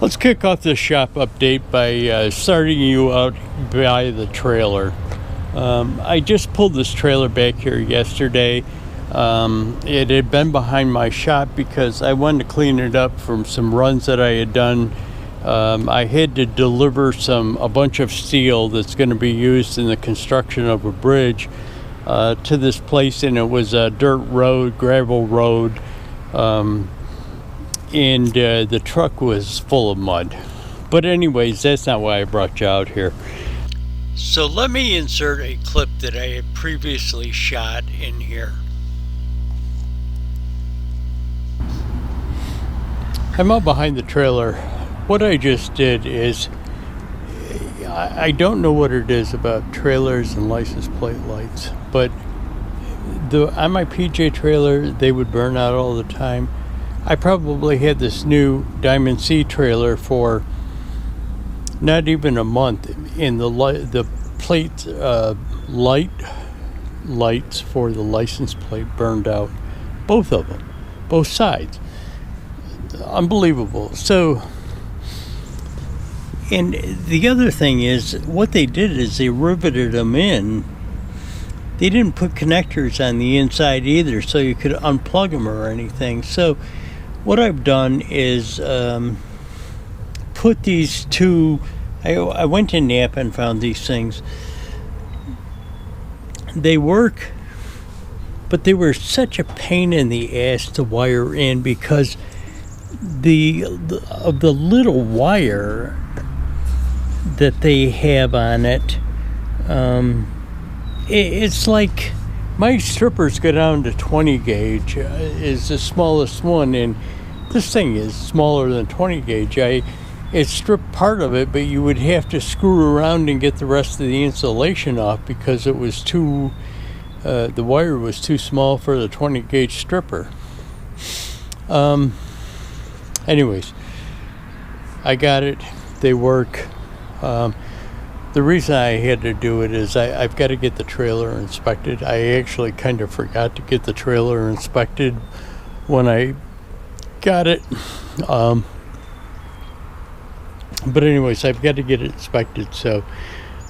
Let's kick off this shop update by starting you out by the trailer. I just pulled this trailer back here yesterday. It had been behind my shop because I wanted to clean it up from some runs that I had done. I had to deliver a bunch of steel that's going to be used in the construction of a bridge to this place, and it was a dirt road, gravel road. And the truck was full of mud. But anyways, that's not why I brought you out here. So let me insert a clip that I had previously shot in here. I'm out behind the trailer. What I just did is, I don't know what it is about trailers and license plate lights, but on my PJ trailer, they would burn out all the time. I probably had this new Diamond C trailer for not even a month, and the plate lights for the license plate burned out, both of them, both sides. Unbelievable. So, and the other thing is, what they did is they riveted them in. They didn't put connectors on the inside either, so you could unplug them or anything. So what I've done is put these two. I went to Napa and found these things. They work, but they were such a pain in the ass to wire in because the little wire that they have on it. It's like my strippers go down to 20 gauge is the smallest one, and this thing is smaller than 20 gauge. It stripped part of it, but you would have to screw around and get the rest of the insulation off because it was the wire was too small for the 20 gauge stripper. Anyways, I got it. They work. The reason I had to do it is I've got to get the trailer inspected. I actually kind of forgot to get the trailer inspected when I got it. But anyways, I've got to get it inspected, so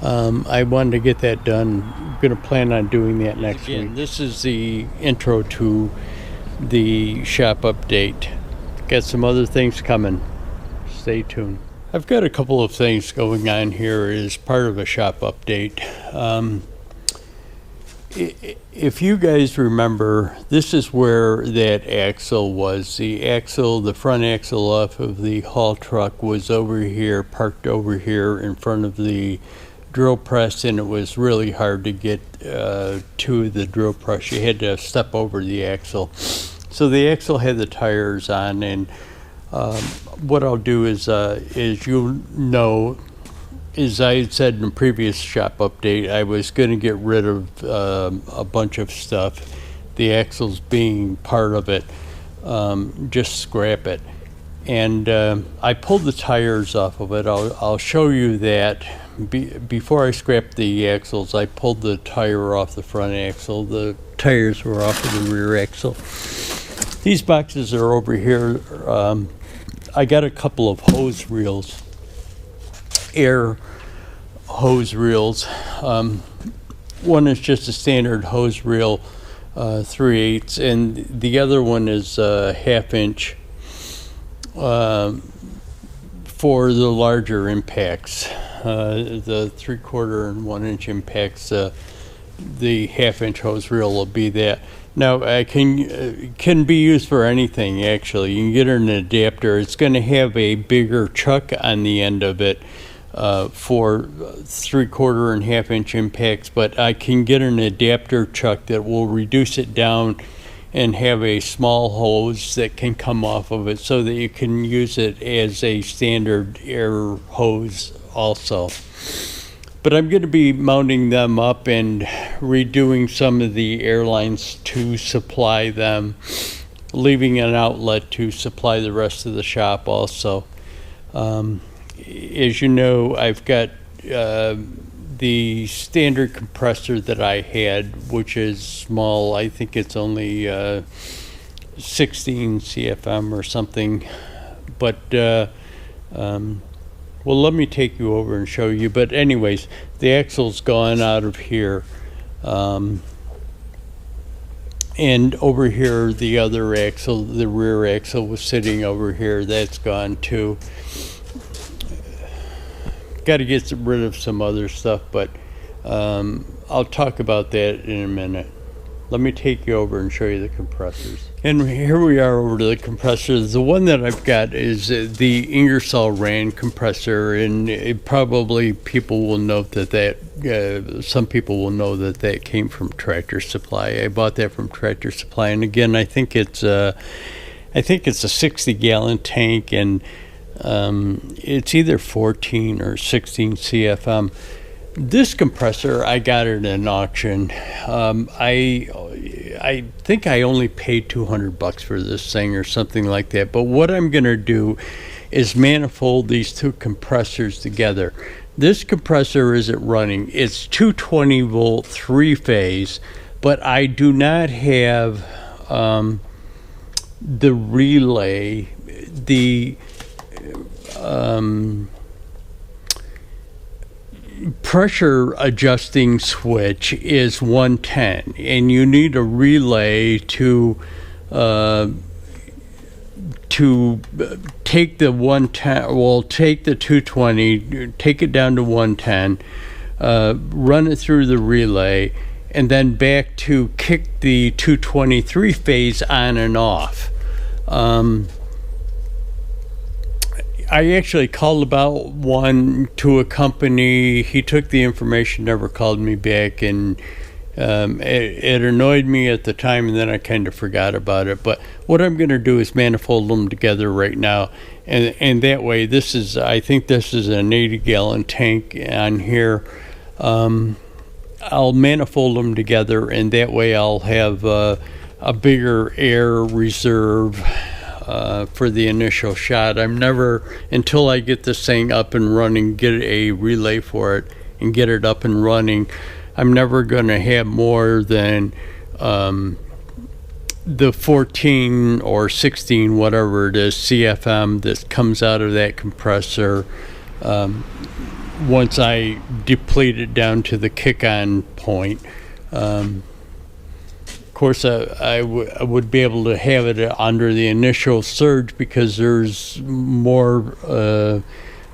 I wanted to get that done. I'm going to plan on doing that next week. This is the intro to the shop update. Got some other things coming. Stay tuned. I've got a couple of things going on here as part of a shop update. If you guys remember, this is where that axle was. The front axle off of the haul truck was over here, parked over here in front of the drill press, and it was really hard to get to the drill press. You had to step over the axle. So the axle had the tires on, and what I'll do is you'll know, as I had said in a previous shop update, I was going to get rid of a bunch of stuff, the axles being part of it, just scrap it. And I pulled the tires off of it. I'll show you that. Before I scrapped the axles, I pulled the tire off the front axle. The tires were off of the rear axle. These boxes are over here. I got a couple of hose reels, air hose reels. One is just a standard hose reel, 3/8, and the other one is a 1/2 inch for the larger impacts. The 3/4 and 1 inch impacts, the 1/2 inch hose reel will be that. Now, it can be used for anything, actually. You can get an adapter. It's going to have a bigger chuck on the end of it for 3/4 and 1/2 inch impacts, but I can get an adapter chuck that will reduce it down and have a small hose that can come off of it so that you can use it as a standard air hose also. But I'm going to be mounting them up and redoing some of the airlines to supply them, leaving an outlet to supply the rest of the shop also. As you know, I've got the standard compressor that I had, which is small. I think it's only 16 CFM or something. But Well, let me take you over and show you. But anyways, the axle's gone out of here. And over here, the other axle, the rear axle was sitting over here. That's gone too. Got to get rid of some other stuff, but I'll talk about that in a minute. Let me take you over and show you the compressors. And here we are over to the compressors. The one that I've got is the Ingersoll Rand compressor, and probably people will note that some people will know that came from Tractor Supply. I bought that from Tractor Supply, and again, I think it's a 60-gallon tank, and it's either 14 or 16 CFM. This compressor, I got it at an auction. I think I only paid $200 for this thing or something like that. But what I'm going to do is manifold these two compressors together. This compressor isn't running. It's 220 volt, 3-phase, but I do not have the relay, the pressure adjusting switch is 110, and you need a relay to take the 110, well, take the 220, take it down to 110, run it through the relay, and then back to kick the 223 phase on and off. I actually called about one to a company. He took the information, never called me back, and it annoyed me at the time, and then I kind of forgot about it. But what I'm going to do is manifold them together right now, and that way, I think this is an 80-gallon tank on here. I'll manifold them together, and that way I'll have a bigger air reserve for the initial shot. I'm never, until I get this thing up and running, get a relay for it and get it up and running, I'm never going to have more than the 14 or 16, whatever it is, CFM that comes out of that compressor once I deplete it down to the kick-on point. Of course, I would be able to have it under the initial surge because there's more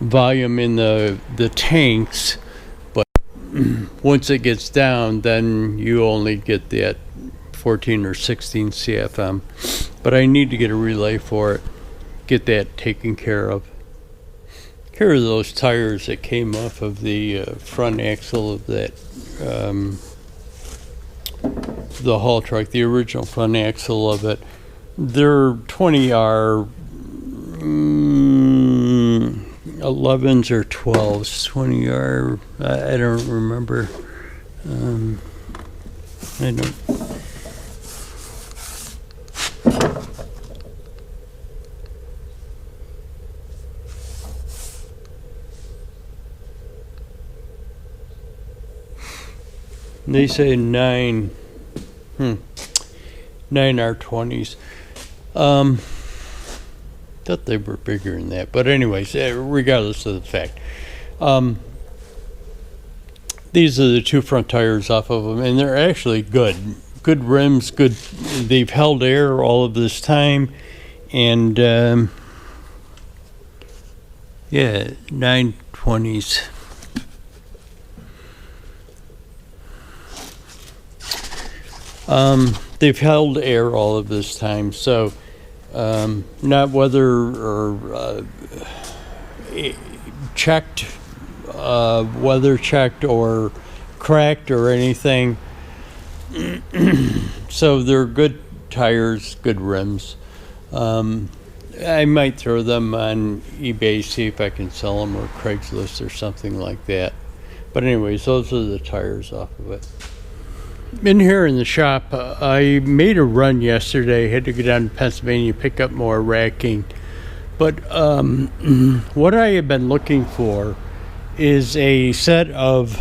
volume in the tanks, but once it gets down, then you only get that 14 or 16 CFM. But I need to get a relay for it, get that taken care of. Here are those tires that came off of the front axle of that the haul truck, the original front axle of it. They're 20R 11s or 12s. 20R, I don't remember. I don't. They say 9 R20s. Thought they were bigger than that, but anyways, regardless of the fact, these are the two front tires off of them, and they're actually good rims, good. They've held air all of this time, and yeah, 920s. They've held air all of this time, so not weather checked, weather checked or cracked or anything. So they're good tires, good rims. I might throw them on eBay, see if I can sell them, or Craigslist or something like that. But anyways, those are the tires off of it. In here in the shop, I made a run yesterday. Had to go down to Pennsylvania, pick up more racking. But what I have been looking for is a set of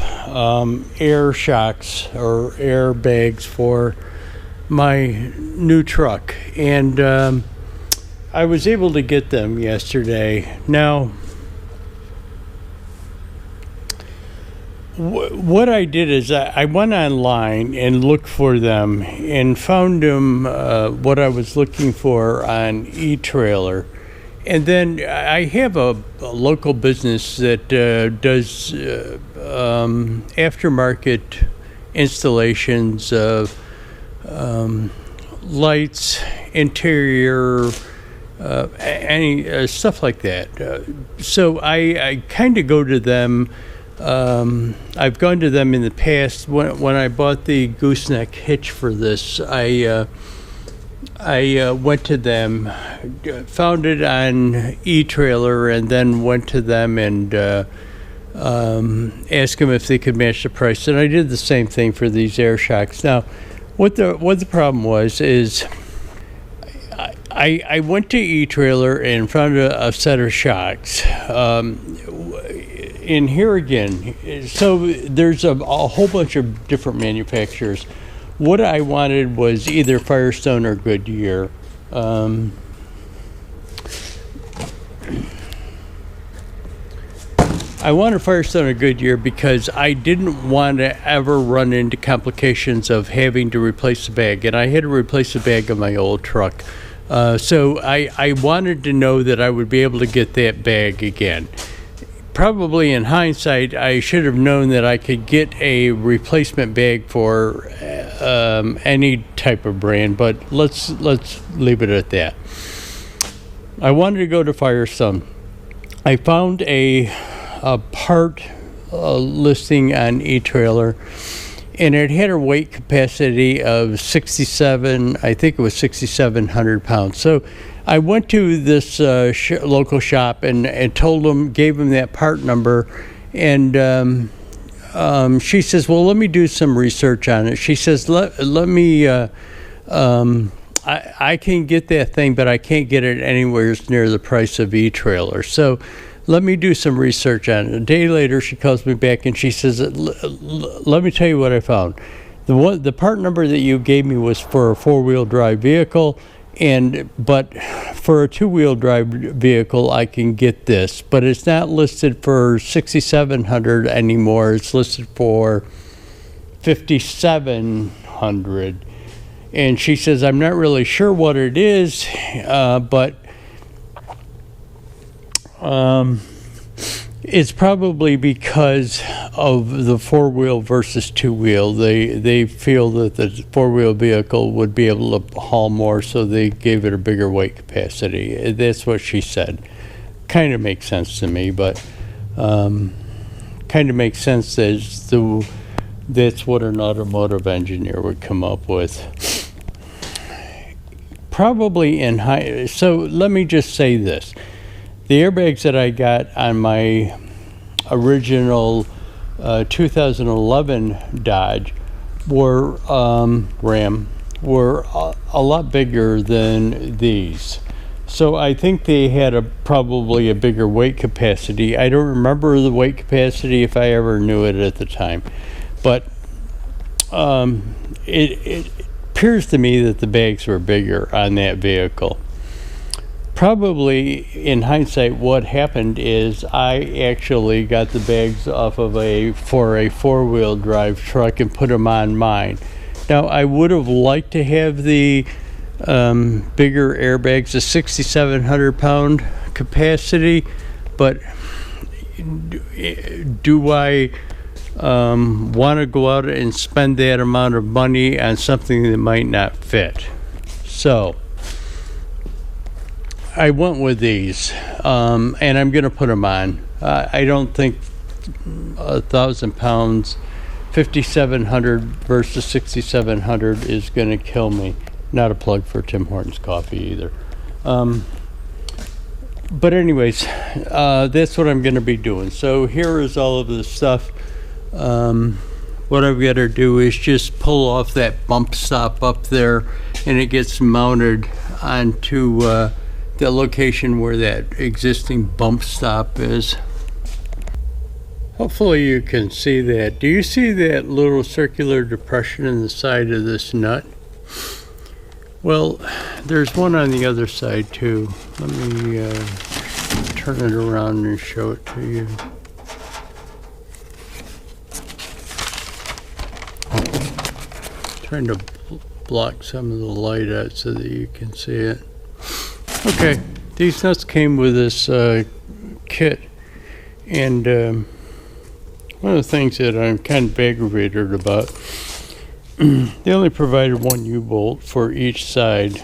air shocks or air bags for my new truck. And I was able to get them yesterday. Now, what I did is I went online and looked for them and found them what I was looking for on eTrailer. And then I have a local business that does aftermarket installations of lights, interior, any stuff like that. So I kind of go to them. I've gone to them in the past. When I bought the gooseneck hitch for this, I went to them, found it on eTrailer, and then went to them and asked them if they could match the price. And I did the same thing for these air shocks. Now, what the problem was is I went to eTrailer and found a set of shocks. And here again, so there's a whole bunch of different manufacturers. What I wanted was either Firestone or Goodyear. I wanted Firestone or Goodyear because I didn't want to ever run into complications of having to replace the bag. And I had to replace the bag of my old truck. So I wanted to know that I would be able to get that bag again. Probably in hindsight, I should have known that I could get a replacement bag for any type of brand, but let's leave it at that. I wanted to go to Firestone. I found a part listing on eTrailer, and it had a weight capacity of 67, I think it was 6,700 pounds. So I went to this local shop and told them, gave them that part number, and she says, well, let me do some research on it. She says, let me, I can get that thing, but I can't get it anywhere near the price of eTrailer. So let me do some research on it. A day later, she calls me back and she says, let me tell you what I found. The part number that you gave me was for a four-wheel drive vehicle, but for a two-wheel drive vehicle, I can get this, but it's not listed for 6,700 anymore. It's listed for 5,700. And she says, I'm not really sure what it is, but it's probably because of the four-wheel versus two-wheel. They feel that the four-wheel vehicle would be able to haul more, so they gave it a bigger weight capacity. That's what she said. Kind of makes sense to me, but kind of makes sense as that's what an automotive engineer would come up with. Probably in high. So let me just say this. The airbags that I got on my original 2011 Dodge Ram were a lot bigger than these. So I think they had probably a bigger weight capacity. I don't remember the weight capacity if I ever knew it at the time. But it appears to me that the bags were bigger on that vehicle. Probably in hindsight, what happened is I actually got the bags off of for a four-wheel drive truck and put them on mine. Now, I would have liked to have the bigger airbags, the 6,700 pound capacity, but do I want to go out and spend that amount of money on something that might not fit? So I went with these, and I'm going to put them on. I don't think 1,000 pounds, 5,700 versus 6,700 is going to kill me. Not a plug for Tim Hortons coffee either. But anyways, that's what I'm going to be doing. So here is all of the stuff. What I've got to do is just pull off that bump stop up there, and it gets mounted onto the location where that existing bump stop is. Hopefully you can see that. Do you see that little circular depression in the side of this nut? Well, there's one on the other side too. Let me turn it around and show it to you. trying to block some of the light out so that you can see it. Okay, these nuts came with this kit, and one of the things that I'm kind of aggravated about, they only provided one U-bolt for each side,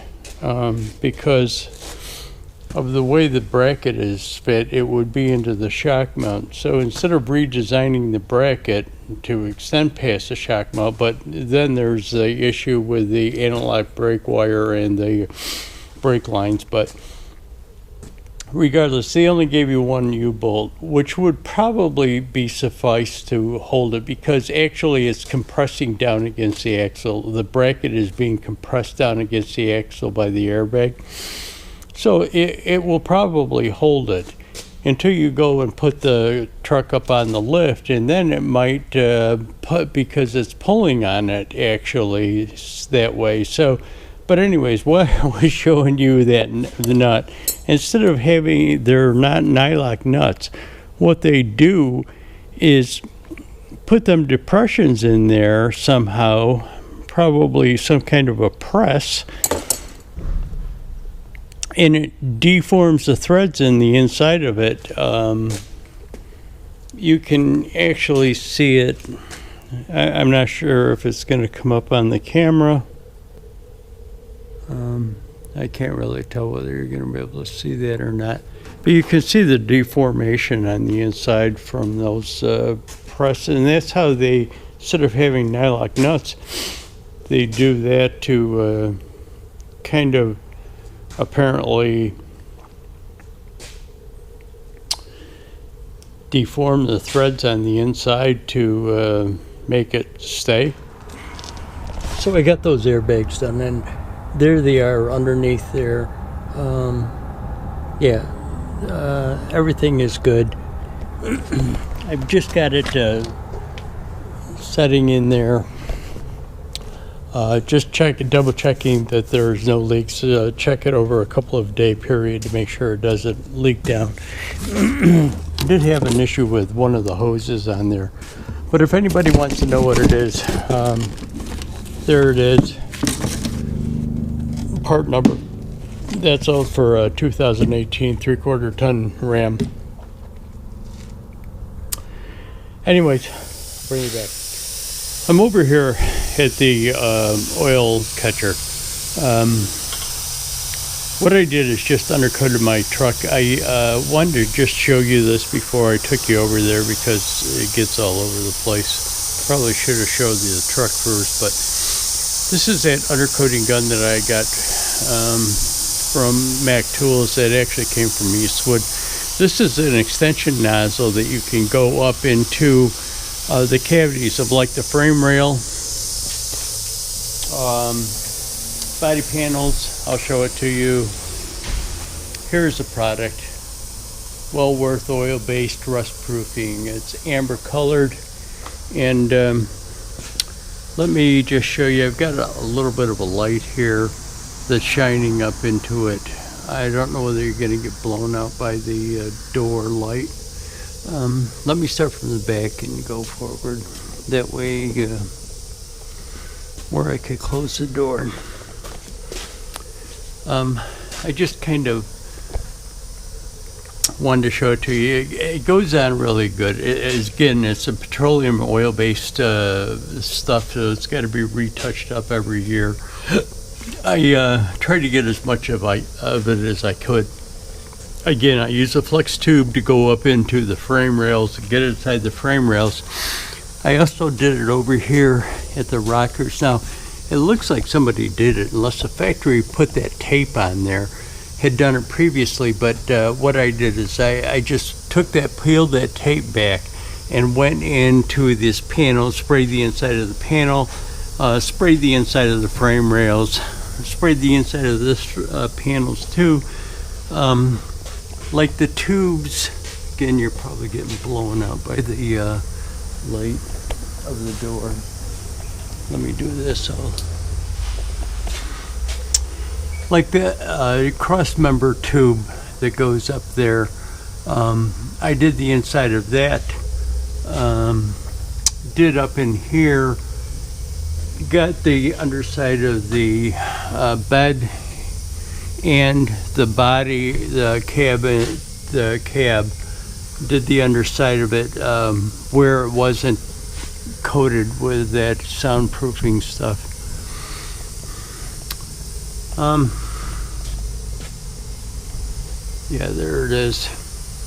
because of the way the bracket is fit. It would be into the shock mount. So instead of redesigning the bracket to extend past the shock mount, but then there's the issue with the analog brake wire and the brake lines. But regardless, they only gave you one U-bolt, which would probably be suffice to hold it, because actually it's compressing down against the axle. The bracket is being compressed down against the axle by the airbag. So it will probably hold it until you go and put the truck up on the lift, and then it might put, because it's pulling on it actually that way. So, but anyways, what I was showing you that the nut, instead of having, they're not nylock nuts, what they do is put them depressions in there somehow, probably some kind of a press, and it deforms the threads in the inside of it. You can actually see it. I'm not sure if it's going to come up on the camera. I can't really tell whether you're going to be able to see that or not. But you can see the deformation on the inside from those presses. And that's how they, instead of having nylock nuts, they do that to kind of apparently deform the threads on the inside to make it stay. So I got those airbags done, and there they are underneath there. Everything is good. I've just got it setting in there. Just double checking that there's no leaks. Check it over a couple of day period to make sure it doesn't leak down. I did have an issue with one of the hoses on there, but if anybody wants to know what it is, there it is. Part number. That's all for a 2018 3/4 ton Ram. Anyways, bring it back. I'm over here at the oil catcher. What I did is just undercoated my truck. I wanted to just show you this before I took you over there because it gets all over the place. Probably should have showed you the truck first, but this is that undercoating gun that I got from Mac Tools that actually came from Eastwood. This is an extension nozzle that you can go up into the cavities of like the frame rail, body panels. I'll show it to you. Here's the product. Well worth oil-based rust proofing. It's amber colored, and let me just show you. I've got a little bit of a light here that's shining up into it. I don't know whether you're going to get blown out by the door light. Let me start from the back and go forward. That way, where I could close the door. I just kind of wanted to show it to you. It goes on really good. Again, it's a petroleum oil-based stuff, so it's got to be retouched up every year. I tried to get as much of it as I could. Again, I use a flex tube to go up into the frame rails, get it inside the frame rails. I also did it over here at the rockers. Now, it looks like somebody did it, unless the factory put that tape on there, had done it previously. But what I did is I just took that, peeled that tape back, and went into this panel, sprayed the inside of the panel, sprayed the inside of the frame rails, sprayed the inside of this panels too. Like the tubes, again, you're probably getting blown out by the light of the door. Let me do this. Like the cross member tube that goes up there, I did the inside of that, did up in here, got the underside of the bed and the body, the cab, did the underside of it where it wasn't coated with that soundproofing stuff. Yeah, there it is.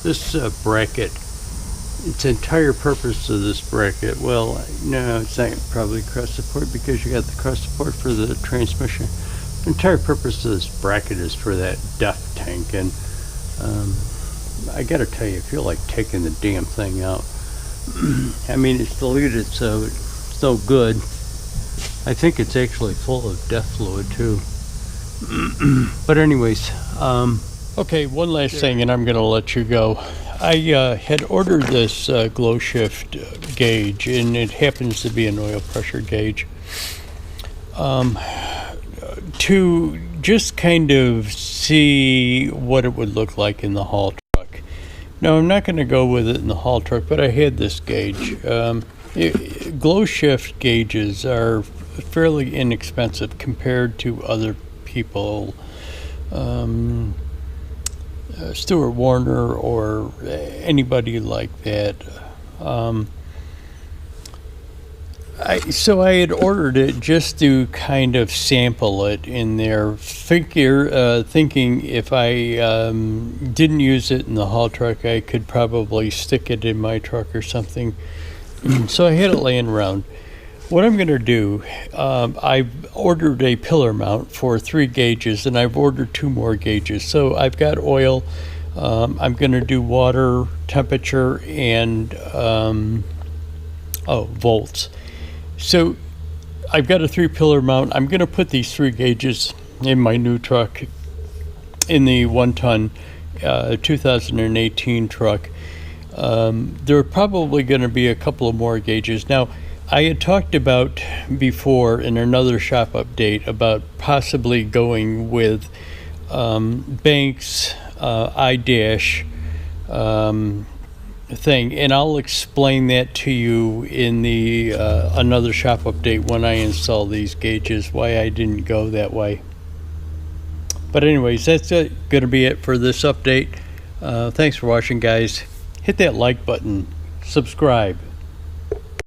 This bracket, its entire purpose of this bracket, well, no, it's not probably cross support because you got the cross support for the transmission. The entire purpose of this bracket is for that depth tank, and I gotta tell you, I feel like taking the damn thing out. I mean, it's diluted, so it's so good. I think it's actually full of DEF fluid too. But anyways, okay, one last thing and I'm gonna let you go. I had ordered this glow shift gauge, and it happens to be an oil pressure gauge, to just kind of see what it would look like in the haul truck. Now, I'm not going to go with it in the haul truck, but I had this gauge. Glow shift gauges are fairly inexpensive compared to other people, Stuart Warner or anybody like that. So I had ordered it just to kind of sample it in there, thinking if I didn't use it in the haul truck, I could probably stick it in my truck or something. So I had it laying around. What I'm going to do, I've ordered a pillar mount for 3 gauges, and I've ordered 2 more gauges. So I've got oil. I'm going to do water, temperature, and volts. So I've got a 3-pillar mount. I'm going to put these 3 gauges in my new truck, in the 1-ton 2018 truck. There are probably going to be a couple of more gauges. Now, I had talked about before in another shop update about possibly going with Banks iDash thing, and I'll explain that to you in the another shop update when I install these gauges, why I didn't go that way. But anyways, that's going to be it for this update. Thanks for watching, guys. Hit that like button, subscribe.